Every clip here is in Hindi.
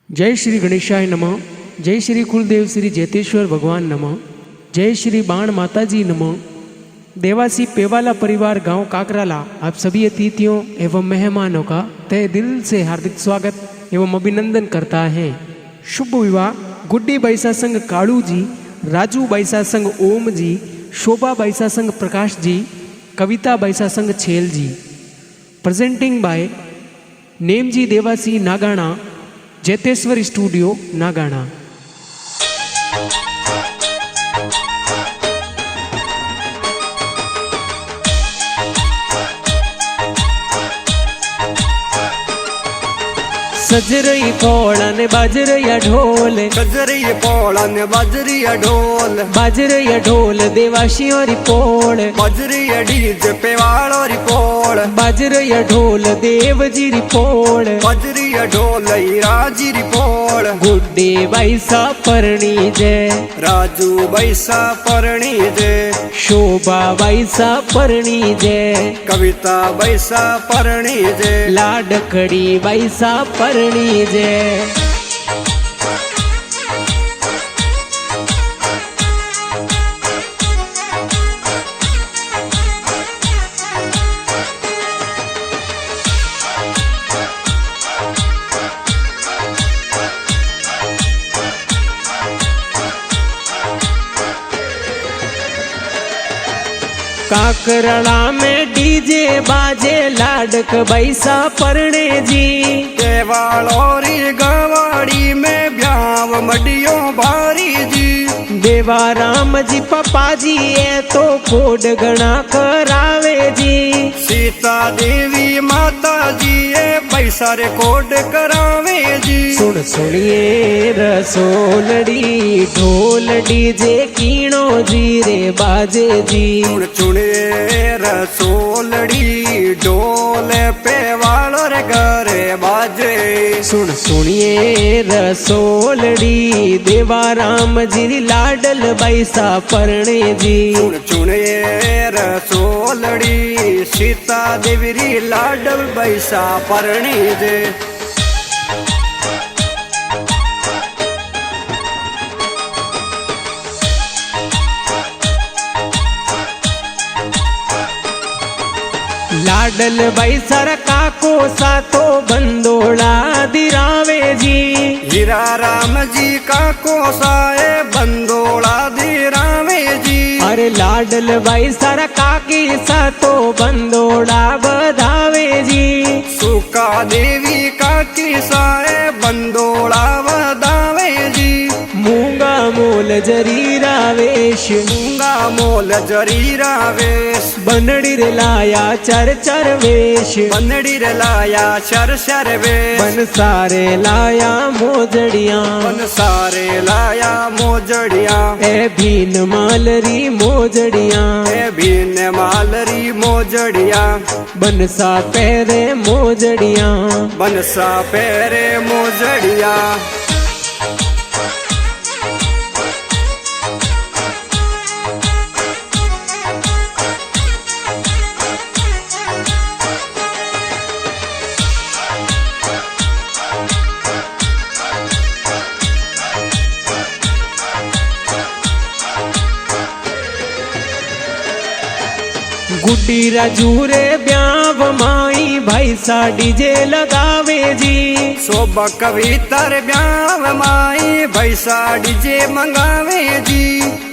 जय श्री गणेशाय नमः। जय श्री कुलदेव श्री जेतेश्वर भगवान नमः। जय श्री बाण माता जी नमः। देवासी पेवाला परिवार गांव काकराला आप सभी अतिथियों एवं मेहमानों का तहे दिल से हार्दिक स्वागत एवं अभिनंदन करता है। शुभ विवाह गुड्डी बैसा संघ कालू जी, राजू बैसा संघ ओम जी, शोभा बैसा संघ प्रकाश जी, कविता बैसा संघ छेल जी। Presenting by Nemji Dewasi Nagana, Jeteshwar studio Nagana. सज रही पोल ने बाज रही ढोल, सज रही पोल ने बाज रही ढोल, बाज रही ढोल देवाशी और पोल, बाज रही डीजे पेवाल और पोल, बाज रही ढोल देव जी री पोल, बाज रही ढोल राजी री पोल। गुड्डे बैसा परणी जय, राजू बैसा परणी जय, शोभा बैसा परणी जय, कविता बैसा परणी जय, लाडकड़ी बैसा परणी जय। काकराला में डीजे बाजे, लाडक बैसा परणे जी, केवाल और गवाड़ी में ब्याव मडियो भारी जी। देवा राम जी पप्पा जी ए तो कोड गणा करावे जी, सीता देवी माता जी ए पैसा रे कोड करावे जी। सुन सुनिए रसोलड़ी ढोल डीजे कीणो जी रे बाजे जी। सुन चुने रसोलड़ी ढोल पेवाल रे घरे बाजे। सुन सुनिए रसोलड़ी देवा राम जी लाडल बैसा परणे जी। सुन चुने रसोलड़ी सीता देवी री लाडल बैसा परणी जे। लाडल बैसर काको सातो बंदोड़ा दिरावे जी। हीरा राम जी का कोसाए बंदोड़ा दिरावे जी। अरे लाडल बैसर काकी सातो बंदोड़ा बधावे जी। सुका देवी का किसाए बंदोड़ा बधावे जी। मूंगा मोल जरीरा वेश, मूंगा मोल जरीरा वेश, बनड़ी रे लाया चर चर वेश, बनड़ी रे लाया शर शर वेश, बन सारे लाया मोजड़िया, बन सारे लाया मोजड़िया। ए भीन मालरी मोजड़िया, ए भीन मालरी मोजड़िया, बनसा पैरे मोजड़िया, बनसा पैरे मोजड़िया। गुड्डी राजू रे ब्याव माई भाई सा डीजे लगावे जी। शोभा कविता रे ब्याव माई भैसा डीजे मंगावे जी।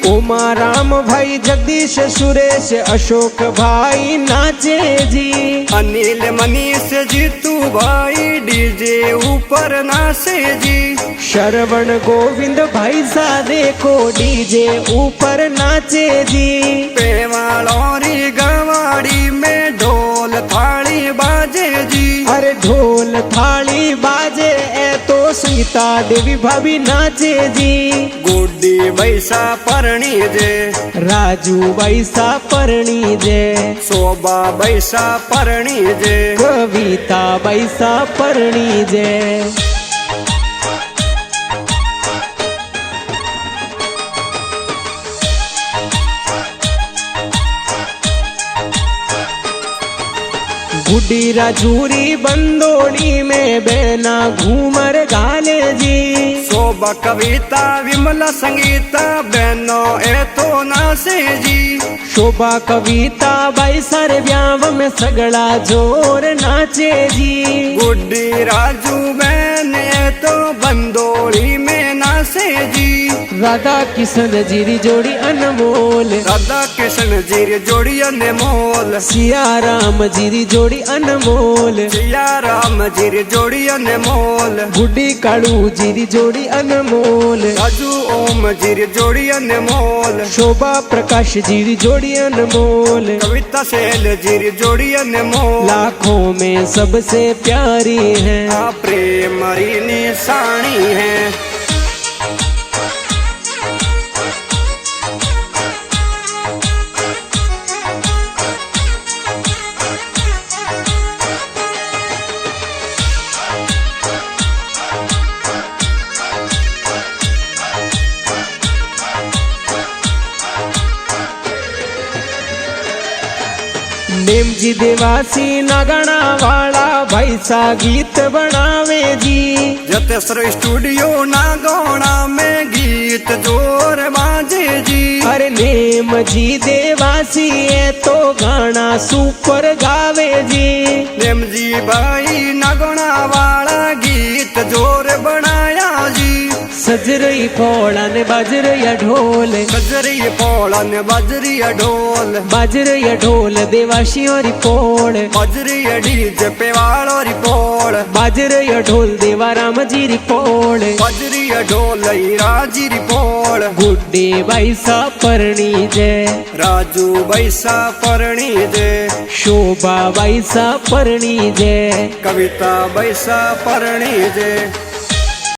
ओमा राम भाई जगदीश सुरेश अशोक भाई नाचे जी। अनिल मनीष जीतू भाई डीजे ऊपर नाचे जी। श्रवण गोविंद भाई सा देखो डीजे ऊपर नाचे जी। पेवाल और गवाड़ी में ढोल थाली बाजे जी। अरे ढोल थाली बाजे ए तो सीता देवी भाभी नाचे जी। गुड्डी बैसा परणी जे, राजू बैसा परणी जे, शोभा बैसा परणी जे, कविता बैसा परणी जे। गुड्डी राजूरी बंदोड़ी में बेना घूमर गाले जी। शोभा कविता विमला संगीता बहनों ए तो नासे जी। शोभा कविता बाई सारे ब्याव में सगड़ा जोर नाचे जी। गुड्डी राजू बहन ए तो बंदोली में नासे जी। राधा किशन जीरी जोड़ी अनमोल, राधा कृष्ण जी जोड़ी अनमोल, सिया राम जीरी जोड़ी अनमोल, सिया राम जी जोड़ी अनमोल, गुड्डी कालू जीरी जोड़ी अनमोल, राजू ओम जी जोड़ी अनमोल, शोभा प्रकाश जीरी जोड़ी अनमोल, कविता शैल जी जोड़ी अनमोल। लाखों में सबसे प्यारी है, आ प्रेम री निशानी है। नेम जी देवासी नागणा वाला भाई सा गीत बनावे जी। जतेश्वर स्टूडियो नागौड़ा में गीत जोर बाजे जी। अरे नेम जी देवासी है तो गाना सुपर गावे जी। नेम जी भाई नागौड़ा वाला गीत जोर बनाया जी। सजरई फोड़ा ने बाजरया ढोल, सजरी पोला ने बजरी ढोल, बाजरया ढोल देवासी और पोड़, बजरी डीज पेवाड़ो री पोल, बाजरया ढोल देवा राम जी री पोड़, बजरी ढोल राजी री पोल। गुड्डे बैसा परणी जय, राजू बैसा परणी जे, शोभा बैसा परणी जय, कविता बैसा परणी जे।